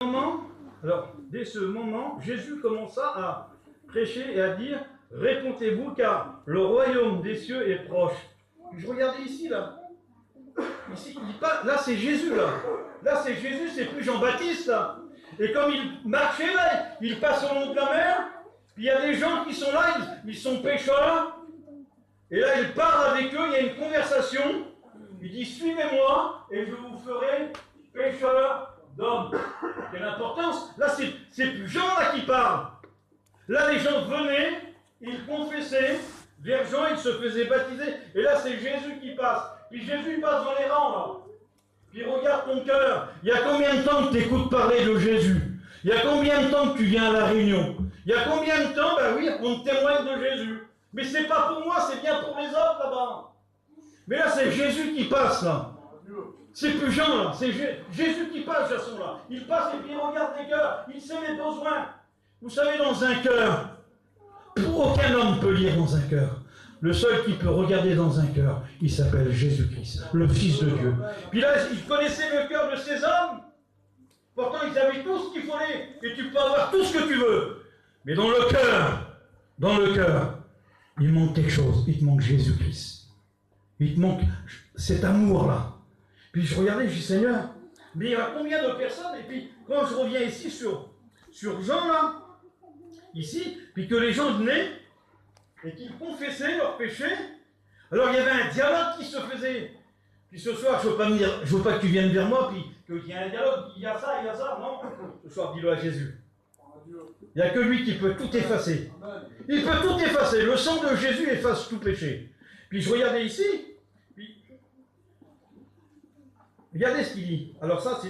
Alors, dès ce moment, Jésus commença à prêcher et à dire « Répondez-vous car le royaume des cieux est proche. » Je regardais ici, là. Ici, là, c'est Jésus, là. Là, c'est Jésus, c'est plus Jean-Baptiste, là. Et comme il marchait, là, il passe au long de la mer. Puis il y a des gens qui sont là, ils sont pêcheurs. Et là, il parle avec eux, il y a une conversation. Il dit « Suivez-moi et je vous ferai pêcheurs d'hommes. » Quelle importance! Là, c'est plus Jean là qui parle. Là, les gens venaient, ils confessaient, vers Jean, ils se faisaient baptiser. Et là, c'est Jésus qui passe. Puis Jésus, il passe dans les rangs, là. Puis regarde ton cœur. Il y a combien de temps que tu écoutes parler de Jésus? Il y a combien de temps que tu viens à la réunion? Il y a combien de temps? Ben oui, on te témoigne de Jésus. Mais c'est pas pour moi, c'est bien pour les autres, là-bas. Mais là, c'est Jésus qui passe, là. C'est plus Jean, là. C'est Jésus qui passe, Jason, là. Il passe et puis il regarde les cœurs. Il sait les besoins. Vous savez, dans un cœur, aucun homme peut lire dans un cœur. Le seul qui peut regarder dans un cœur, il s'appelle Jésus-Christ, le Fils de Dieu. Puis là, il connaissait le cœur de ces hommes. Pourtant, ils avaient tout ce qu'il fallait. Et tu peux avoir tout ce que tu veux. Mais dans le cœur, il manque quelque chose. Il te manque Jésus-Christ. Il te manque cet amour-là. Puis je regardais, je dis, Seigneur, mais il y a combien de personnes? Et puis, quand je reviens ici sur Jean, là, ici, puis que les gens venaient, et qu'ils confessaient leurs péchés, alors il y avait un dialogue qui se faisait. Puis ce soir, je ne veux pas que tu viennes vers moi, puis qu'il y ait un dialogue, il y a ça, non. Ce soir, dis-le à Jésus. Il n'y a que lui qui peut tout effacer. Il peut tout effacer. Le sang de Jésus efface tout péché. Puis je regardais ici, puis regardez ce qu'il dit. Alors ça,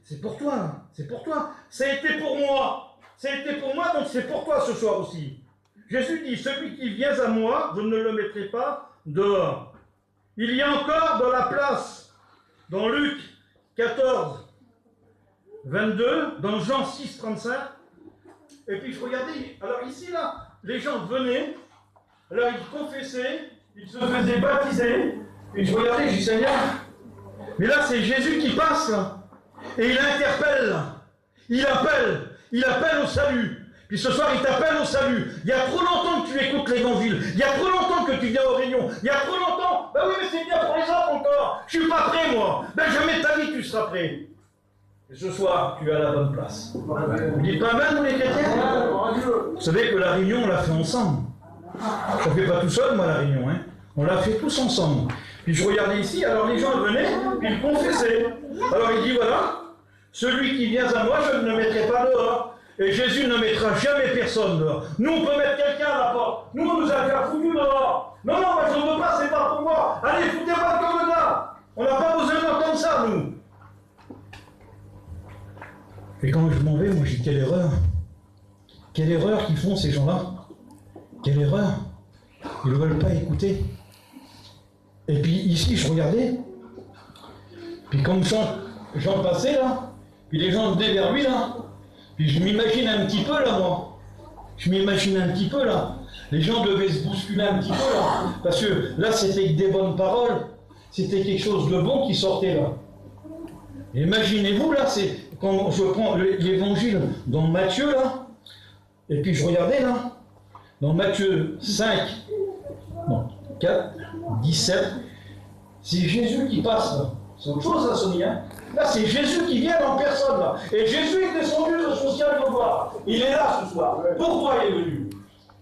c'est pour toi. Hein. C'est pour toi. Ça a été pour moi. Ça a été pour moi, donc c'est pour toi ce soir aussi. Jésus dit, celui qui vient à moi, je ne le mettrai pas dehors. Il y a encore de la place. Dans Luc 14, 22, dans Jean 6, 35. Et puis je regardais, alors ici, là, les gens venaient, alors ils confessaient, ils se faisaient baptiser. Et je regardais, je dis, Seigneur, mais là, c'est Jésus qui passe, là. Et il interpelle, là. Il appelle au salut. Puis ce soir, il t'appelle au salut. Il y a trop longtemps que tu écoutes l'évangile. Il y a trop longtemps que tu viens aux réunions. Il y a trop longtemps. Ben oui, mais c'est bien pour les autres encore. Je suis pas prêt, moi. Ben jamais de ta vie, tu seras prêt. Et ce soir, tu es à la bonne place. Vous dites pas mal, nous les chrétiens? Vous savez que la réunion, on l'a fait ensemble. Je ne fais pas tout seul, moi, la réunion. Hein. On l'a fait tous ensemble. Puis je regardais ici, alors les gens venaient, puis ils confessaient. Alors il dit, voilà, celui qui vient à moi, je ne le mettrai pas dehors. Et Jésus ne mettra jamais personne dehors. Nous, on peut mettre quelqu'un à la porte. Nous, on nous a déjà foutu dehors. Non, moi, je ne veux pas, c'est pas pour moi. Allez, foutez-moi le camp de là. On n'a pas besoin d'entendre ça, nous. Et quand je m'en vais, moi, j'ai quelle erreur. Quelle erreur qu'ils font, ces gens-là. Quelle erreur. Ils ne veulent pas écouter. Et puis, ici, je regardais. Puis, comme Jean passait, là, puis les gens venaient vers lui, là. Puis je m'imagine un petit peu là, moi. Je m'imagine un petit peu là. Les gens devaient se bousculer un petit peu là. Parce que là, c'était des bonnes paroles. C'était quelque chose de bon qui sortait là. Imaginez-vous là, c'est quand je prends l'évangile dans Matthieu là. Et puis je regardais là. Dans Matthieu 5, non, 4, 17. C'est Jésus qui passe là. C'est autre chose là, Sonia. Hein. Là, c'est Jésus qui vient en personne, là. Et Jésus est descendu de son ciel de gloire. Il est là ce soir. Pourquoi il est venu?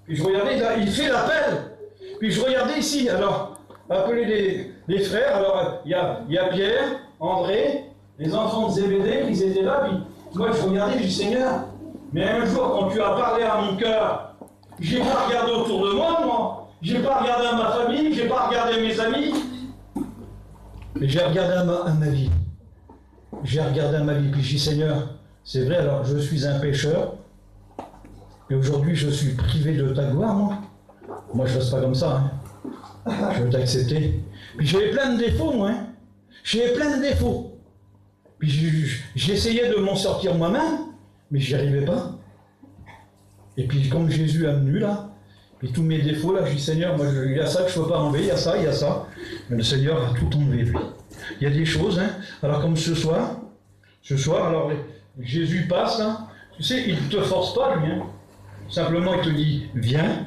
Puis je regardais, là, il fait l'appel. Puis je regardais ici, alors, appeler les frères. Alors, il y a Pierre, André, les enfants de Zébédée, ils étaient là. Puis moi, je regardais, je dis, Seigneur, mais un jour, quand tu as parlé à mon cœur, j'ai pas regardé autour de moi. J'ai pas regardé à ma famille, j'ai pas regardé à mes amis. Mais j'ai regardé à ma vie. J'ai regardé à ma vie, puis j'ai dit, Seigneur, c'est vrai, alors je suis un pécheur, et aujourd'hui je suis privé de ta gloire, moi. Moi je ne fasse pas comme ça, hein. Je veux t'accepter. Puis j'avais plein de défauts, moi. Hein. J'avais plein de défauts. Puis j'essayais de m'en sortir moi-même, mais j'y arrivais pas. Et puis comme Jésus a venu là, puis tous mes défauts là, je dis, Seigneur, moi il y a ça que je ne peux pas enlever, il y a ça. Mais le Seigneur a tout enlevé, lui. Il y a des choses, hein. Alors comme ce soir, ce soir, alors Jésus passe, hein. Tu sais, il ne te force pas, lui. Hein. Simplement, il te dit, viens,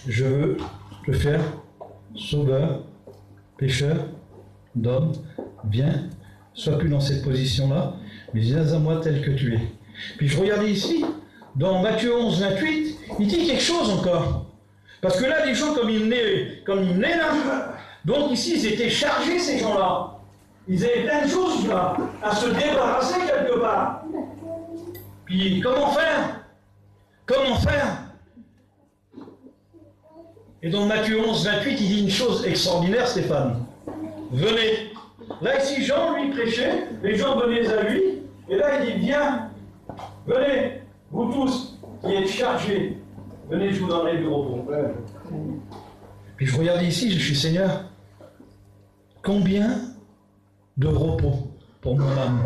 je veux te faire sauveur, pécheur, d'homme, viens, sois plus dans cette position-là, mais viens à moi tel que tu es. Puis je regardais ici, dans Matthieu 11, 28, il dit quelque chose encore. Parce que là, les gens, comme ils venaient là, donc ici, ils étaient chargés, ces gens-là. Ils avaient plein de choses là, à se débarrasser quelque part. Puis, comment faire? Comment faire? Et dans Matthieu 11, 28, il dit une chose extraordinaire, Stéphane. Venez. Là, ici, Jean, lui, prêchait, les gens venaient à lui, et là, il dit, viens, venez, vous tous qui êtes chargés, venez, je vous donnerai du repos. Puis je regardais ici, je suis Seigneur, combien de repos pour mon âme?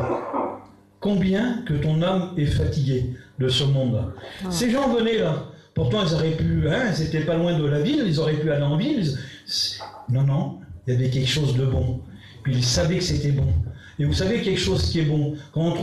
Combien que ton âme est fatiguée de ce monde-là? Ces gens venaient là, pourtant ils auraient pu, hein, ils n'étaient pas loin de la ville, ils auraient pu aller en ville. Non, non, il y avait quelque chose de bon. Puis ils savaient que c'était bon. Et vous savez quelque chose qui est bon, quand on trouve